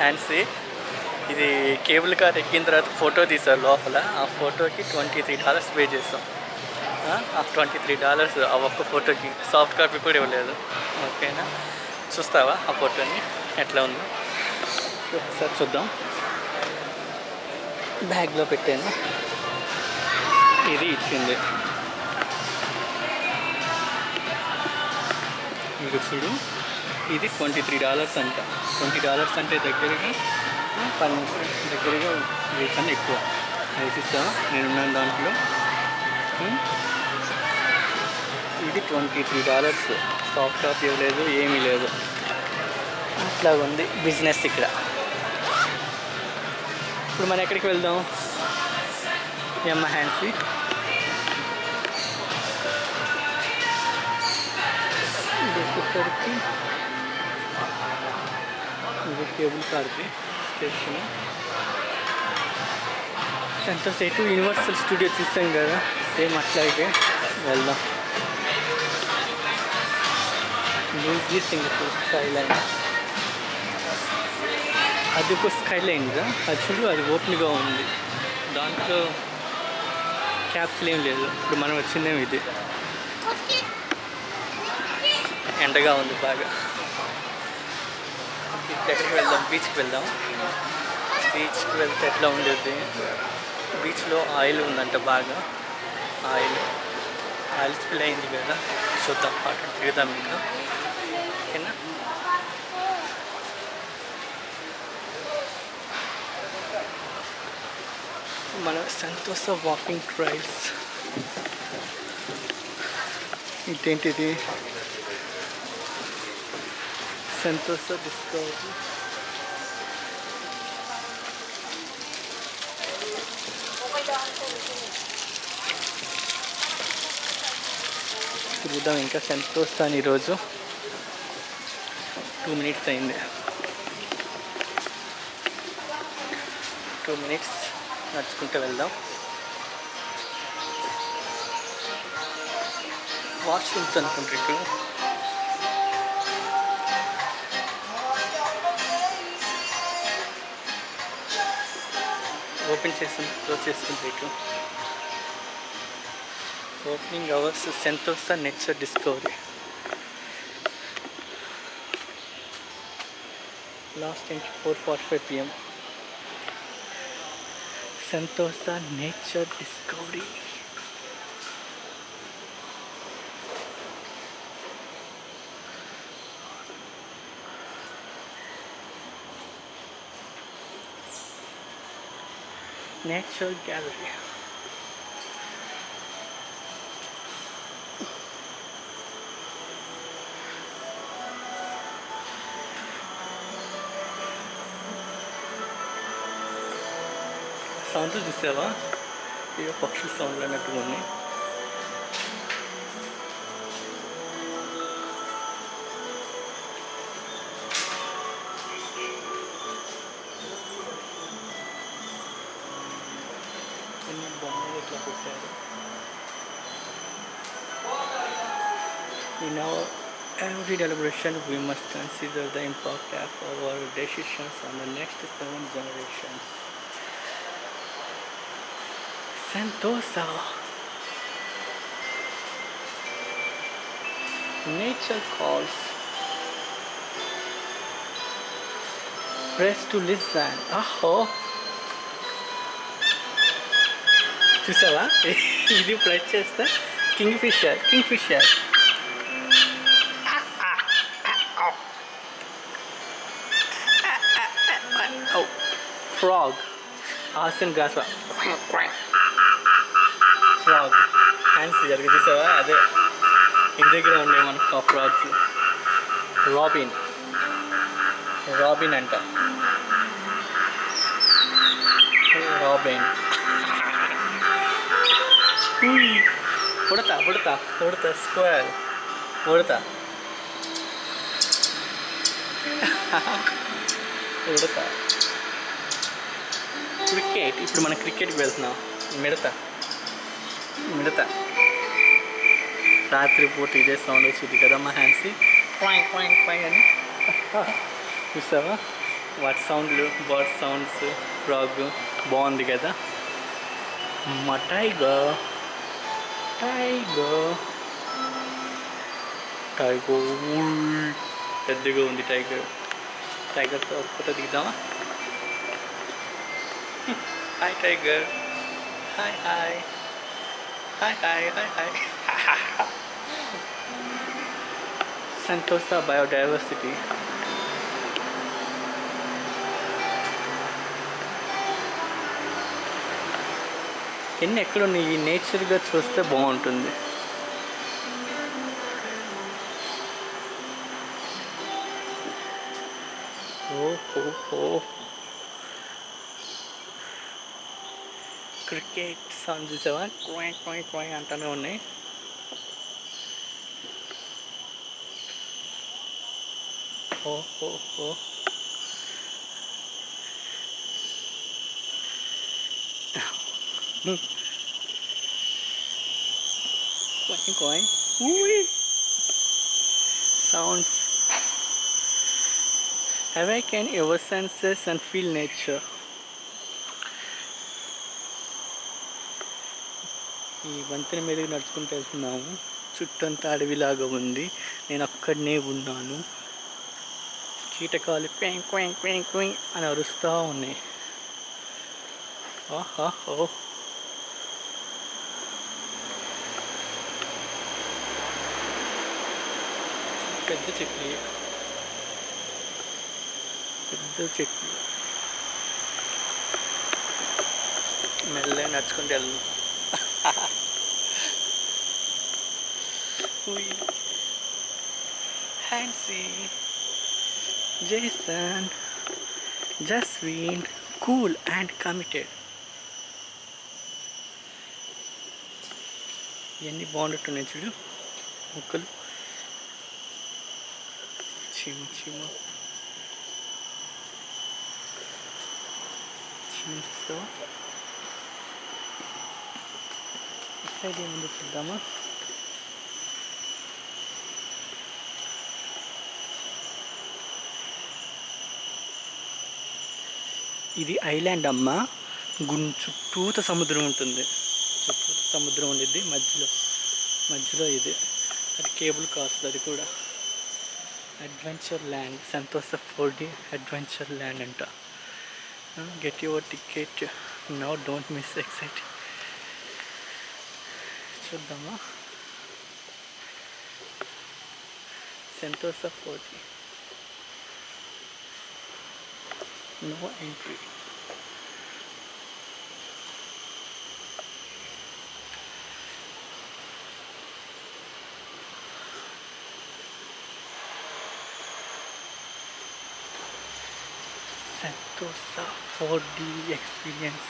హ్యాండ్సీ. ఇది cable car ఎక్కిన తర్వాత ఫోటో తీశారు లోపల. ఆ ఫోటోకి $23 పే చేస్తాం. ఆ $23 ఆ ఒక్క ఫోటోకి. సాఫ్ట్ కాపీ కూడా ఇవ్వలేదు. ఓకేనా, చూస్తావా ఆ ఫోటోని ఎట్లా ఉందో ఒకసారి చూద్దాం. బ్యాగ్లో పెట్టాను. ఇది ఇచ్చింది. మీకు చూడు, ఇది $23 అంట. $20 అంటే దగ్గరగా దగ్గరగా వీకన్నా ఎక్కువ వేసిస్తావా. నేనున్నాను దాంట్లో. ఇది $23. సాఫ్ట్ కాపీ ఇవ్వలేదు, ఏమీ లేదు. అట్లా ఉంది బిజినెస్ ఇక్కడ. ఇప్పుడు మనం ఎక్కడికి వెళ్దాం? యమ్మ హ్యాండ్సీ. ఇది వచ్చేసరికి ఇది కేబుల్ కార్ది స్టేషన్. సెంటర్స్ ఎటు యూనివర్సల్ స్టూడియో చూసాం కదా, సేమ్ అట్లాగే వెళ్దాం. న్యూజీ సింగపూర్ స్కైలైన్. అది ఒక స్కైలైన్గా అది చూడు, అది ఓపెన్గా ఉంది. దాంట్లో క్యాప్స్లు ఏం లేదు. ఇప్పుడు మనం వచ్చిందేమో ఇది. ఎండగా ఉంది బాగా. ఎక్కడికి వెళ్దాం? బీచ్కి వెళ్దాం. బీచ్కి వెళ్తే ఎట్లా ఉండేది? బీచ్లో ఆయిల్ ఉందంట బాగా. ఆయిల్ స్పిల్ అయింది కదా, చూద్దాం. అక్కడ తిరుగుదాం ఇంకా. ఓకేనా, మన సంతోష వాకింగ్ ట్రైల్స్. ఇదేంటిది? సంతోష డిస్కవరీ. తిరుగుదాం ఇంకా సంతోషాన్ని. ఈరోజు 2 minutes అయింది. 2 minutes నడుచుకుంటూ వెళ్దాం. వాష్రూమ్స్ అనుకుంటే ఓపెన్ చేసి క్లోజ్ చేసుకుంటే. ఓపెనింగ్ అవర్స్ సంతోష నేచర్ డిస్కవరీ. లాస్ట్ టైంకి 4:45 PM. సంతోష nature discovery. Nature gallery. Sound చూసావా? ఇక పక్షుల సౌండ్లు అన్నట్టుగా ఉన్నాయి. బొమ్మలు ఇట్లా పెట్టారు. In every deliberation, we must consider the impact of our decisions on the next 7 generations. Sentosa. Nature calls. Press to listen. Aho. చూసావా? ఇది ప్రెస్ చేస్తే kingfisher. Frog. Asian grass frog. హ్యాండ్స్ జరిగి చూసావా? అదే ఇంటి దగ్గర ఉండే మనకు ఆ ఫ్రాగ్స్. రాబిన్ అంట. రాబిన్. ఉడతా స్క్వేర్. ఉడతా క్రికెట్. ఇప్పుడు మనం క్రికెట్కి వెళ్తున్నాం. మిడత రాత్రిపూట ఇదే సౌండ్ వచ్చింది కదా మా హ్యాండ్సీ. క్వాయింగ్ అని. చూసావా? వాటి సౌండ్లు, బర్డ్ సౌండ్స్, ఫ్రాగ్ బాగుంది కదా. మా టైగర్ టైగర్ టైగర్ పెద్దగా ఉంది. టైగర్తో ఒక ఫోటో దిగుదామా? Hi tiger, hi hi hi hi hi hi. సంతోష బయోడైవర్సిటీ. ఎన్ని ఎక్కడున్నాయి, ఈ నేచర్గా చూస్తే బాగుంటుంది. ఓహో, క్రికెట్ సౌండ్ చూసావా? క్వాయ్ క్వాయ్ క్వాయ్ అంటూనే ఉన్నాయి. ఓహో, క్వాయ్ క్వాయ్ sounds. Awaken your senses and feel nature. ఈ వంతెన మీద నడుచుకుంటూ వెళ్తున్నాము. చుట్టంతా అడవిలాగా ఉంది. నేను అక్కడనే ఉన్నాను. కీటకాలు క్వాంగ్ క్వాంగ్ క్వాంగ్ క్వాంగ్ అని అరుస్తూ ఉన్నాయి. ఆహా, పెద్ద చెట్లు మెల్లగా నడుచుకుంటూ వెళ్ళు. Hansie, Jason, Jaswin, cool and committed. ఇవన్నీ బాగుంటున్నాయి చూడు, మొక్కలు. చీమ చూస్తావా? సైడ్ ఏముందో చూద్దామా? ఇది ఐలాండ్ అమ్మ. చుట్టూత సముద్రం ఉంటుంది. చుట్టూత సముద్రం ఉండిద్ది, మధ్యలో ఇది. అది కేబుల్ కార్స్, అది కూడా అడ్వెంచర్ ల్యాండ్. సంతోష 4D అడ్వెంచర్ ల్యాండ్ అంట. Get your ticket now, don't miss excite. చూద్దామా? సంతోష 4D, no entry. Sentosa 4D experience.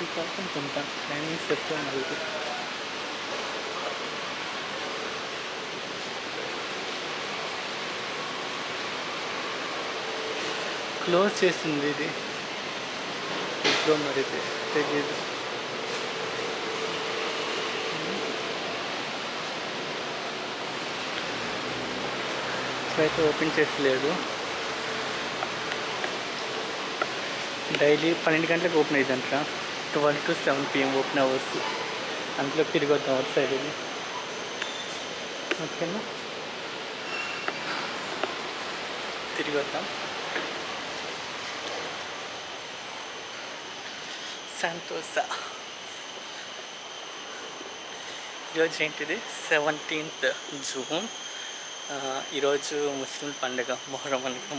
ఈ కోసం కొంత టైమింగ్ చెప్తాను. క్లోజ్ చేసింది ఇది, ఇప్పుడు మరి తెలియదు. అయితే ఓపెన్ చేసలేదు. డైలీ 12 గంటలకు ఓపెన్ అయ్యిందంట. 12 to 7 PM ఓపెన్ అవర్స్. అందులో తిరిగి వద్దాం అవుట్ సైడ్. ఇది ఓకేనా, తిరిగి వద్దాం. సంతోష. ఈరోజు ఏంటిది? 17th June. ఈరోజు ముస్లిం పండుగ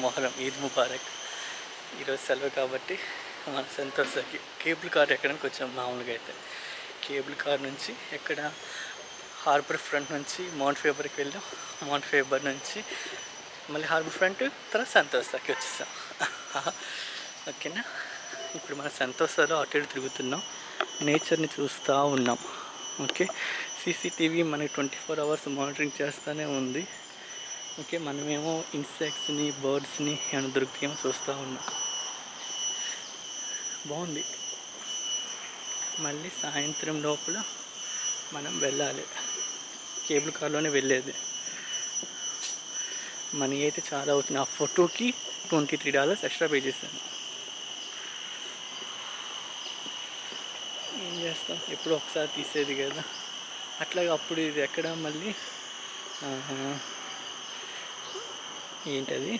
మొహరం, ఈద్ ముబారక్. ఈరోజు సెలవు కాబట్టి మన సంతోషకి కేబుల్ కార్ ఎక్కడానికి వచ్చాం. మామూలుగా అయితే కేబుల్ కార్ నుంచి ఎక్కడ హార్బర్ ఫ్రంట్ నుంచి మౌంట్ ఫేబర్కి వెళ్ళాం. మౌంట్ ఫేబర్ నుంచి మళ్ళీ హార్బర్ ఫ్రంట్, తర్వాత సంతోషకి వచ్చేసాం. ఓకేనా, ఇప్పుడు మన సంతోషలో అటు ఇటు తిరుగుతున్నాం, నేచర్ని చూస్తూ ఉన్నాం. ఓకే, సీసీటీవీ మనకి 24 hours మానిటరింగ్ చేస్తూనే ఉంది. ఓకే, మనమేమో ఇన్సెక్ట్స్ని, బర్డ్స్ని ఏమైనా దొరికితేమో చూస్తూ ఉన్నాం. బాగుంది. మళ్ళీ సాయంత్రం లోపల మనం వెళ్ళాలి. కేబుల్ కార్లోనే వెళ్ళేది. మనీ అయితే చాలా అవుతుంది. ఆ ఫోటోకి $23 ఎక్స్ట్రా పే చేశాను. ఏం చేస్తాం, ఎప్పుడో ఒకసారి తీసేది కదా. అట్లాగే అప్పుడు ఇది ఎక్కడ మళ్ళీ ఏంటది,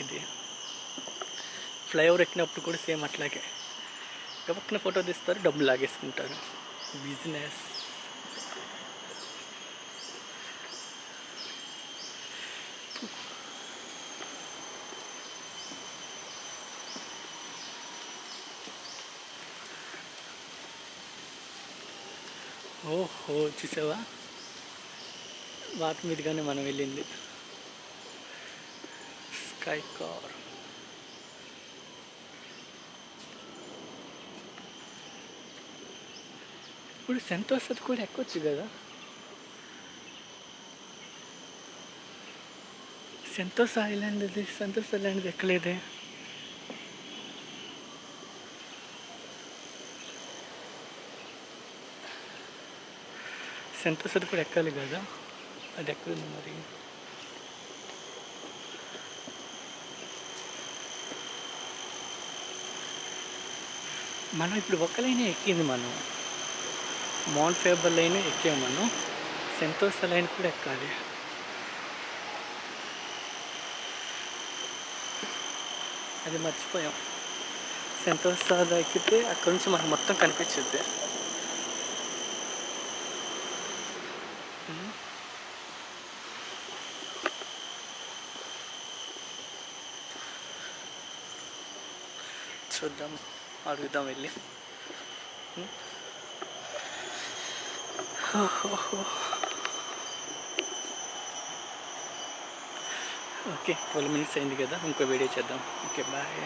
ఇది ఫ్లైఓవర్ ఎక్కినప్పుడు కూడా సేమ్ అట్లాగే గబక్కున ఫోటో తీస్తారు, డబ్బులు లాగేసుకుంటారు. బిజినెస్. ఓహో, చూసావా, వాటి మీదుగానే మనం వెళ్ళింది. Sky car. ఇప్పుడు సంతోష్ అది కూడా ఎక్కొచ్చు కదా. సంతోష్ ఐలాండ్ ఎక్కలేదే. సంతోష్ అది కూడా ఎక్కాలి కదా. అది ఎక్కడుంది మరి. మనం ఇప్పుడు ఒక లైనే ఎక్కింది. మనం మౌంట్ ఫేబర్ లైన్ ఎక్కాము. మనం సంతోష్ లైన్ కూడా ఎక్కాలి. అది మర్చిపోయాం. సంతోష్ సార్ ఎక్కితే అక్కడ నుంచి మనకు మొత్తం కనిపించుద్ది. చూద్దాం, అడుగుదాం వెళ్ళి. ఓకే, 12 minutes అయింది కదా, ఇంకో వీడియో చేద్దాం. Okay, bye.